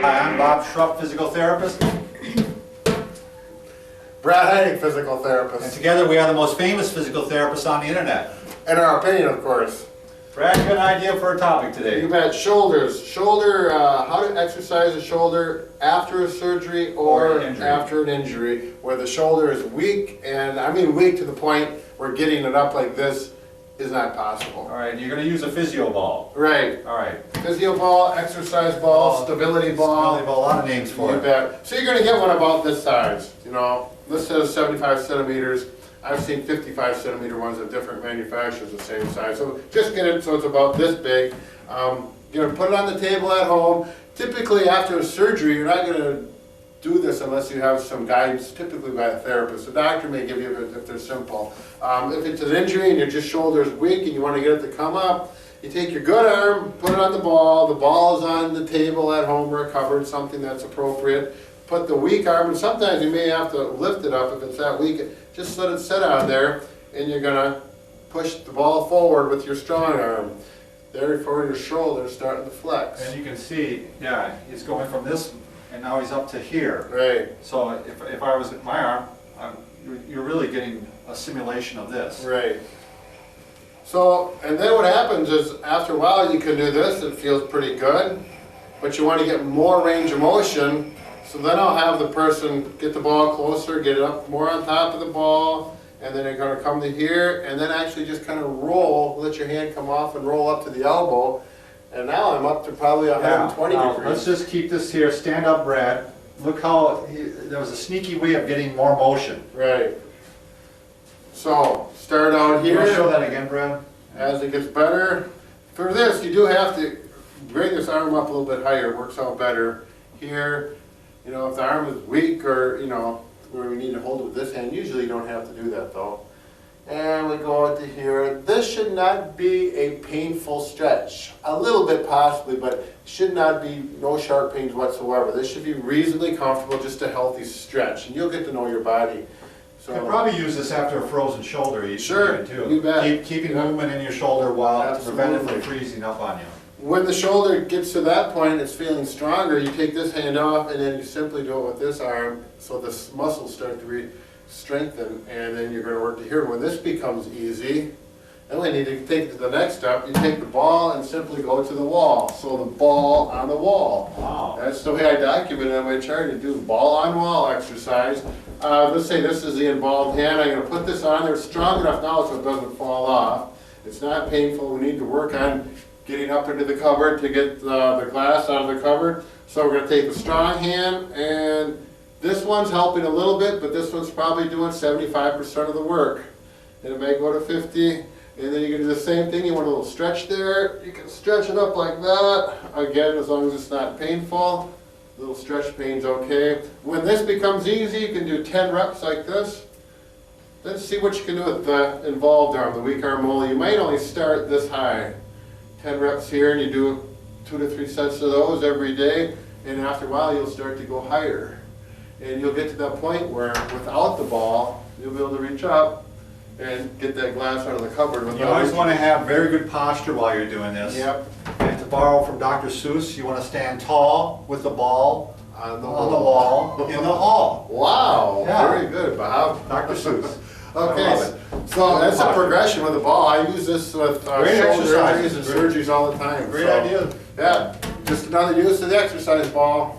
Hi, I'm Bob Schrupp, physical therapist, Brad Heineck, physical and therapist. together we are the most famous physical therapists on the internet. In our opinion, of course. Brad, you got an idea for a topic today? You bet. Shoulders. Shoulder, how to exercise the shoulder after a surgery or Or an injury. after an injury, where the shoulder is weak, and I mean weak to the point where getting it up like this is not possible. All right, you're going to use a physio ball. Right. All right. Physio ball, exercise ball, stability ball. Stability ball, a lot of names for You it. bet. So you're going to get one about this size. You know, this says 75 centimeters. I've seen 55 centimeter ones of different manufacturers the same size. So just get it so it's about this big. You're going to put it on the table at home. Typically after a surgery, you're not going to do this unless you have some guidance, typically by a therapist. A doctor may give you if they're simple. If it's an injury and your just shoulder is weak and you want to get it to come up, you take your good arm, put it on the ball. The ball is on the table at home or a cupboard, something that's appropriate. Put the weak arm, and sometimes you may have to lift it up if it's that weak. Just let it sit on there, and you're gonna push the ball forward with your strong arm. Therefore, your shoulder's starting to flex. And you can see, yeah, he's going from this, and now he's up to here. Right, So if I was at my arm, you're really getting a simulation of this. right. So, and then what happens is, after a while, you can do this. It feels pretty good, but you want to get more range of motion. So then I'll have the person get the ball closer, get it up more on top of the ball, and then they're going to come to here, and then actually just kind of roll, let your hand come off and roll up to the elbow. And now I'm up to probably 120 Now, degrees. let's just keep this here. Stand up, Brad. Look how there was a sneaky way of getting more motion. Right. So, start out You want to show here. that again, Brad? As it gets better. For this, you do have to bring this arm up a little bit higher. It works out better. Here, you know, if the arm is weak or, you know, where we need to hold it with this hand, usually you don't have to do that though. And we go out to here. This should not be a painful stretch. A little bit possibly, but should not be no sharp pains whatsoever. This should be reasonably comfortable, just a healthy stretch. And you'll get to know your body. You can probably use this after a frozen shoulder Sure, too. you bet. Keeping Yeah. movement in your shoulder while to prevent it from Absolutely. freezing up on you. When the shoulder gets to that point, it's feeling stronger, you take this hand off and then you simply do it with this arm, so the muscles start to strengthen, and then you're going to work to here. When this becomes easy, then we need to take it to the next step. You take the ball and simply go to the wall. So the ball on the wall. Wow. That's the way I document it on my chart. You do ball on wall exercise. Let's say this is the involved hand. I'm going to put this on there strong enough now so it doesn't fall off. It's not painful. We need to work on getting up into the cupboard to get the glass out of the cupboard. So we're going to take the strong hand, and this one's helping a little bit, but this one's probably doing 75% of the work. And it may go to 50, and then you can do the same thing. You want a little stretch there. You can stretch it up like that. Again, as long as it's not painful. Little stretch pain's okay. When this becomes easy, you can do 10 reps like this. Then see what you can do with the involved arm, the weak arm only. You might only start this high. 10 reps here, and you do 2 to 3 sets of those every day, and after a while you'll start to go higher. And you'll get to that point where without the ball, you'll be able to reach up and get that glass out of the cupboard. You always want to have very good posture while you're doing this. Yep. And to borrow from Dr. Seuss, you want to stand tall with the ball On the wall in the hall. Wow, Yeah. very good, Bob. Dr. Seuss. I Okay, love so that's a progression with the ball. I use this with Great shoulder exercise. injuries and surgeries all the time. Great So, idea. Yeah, just another use of the exercise ball.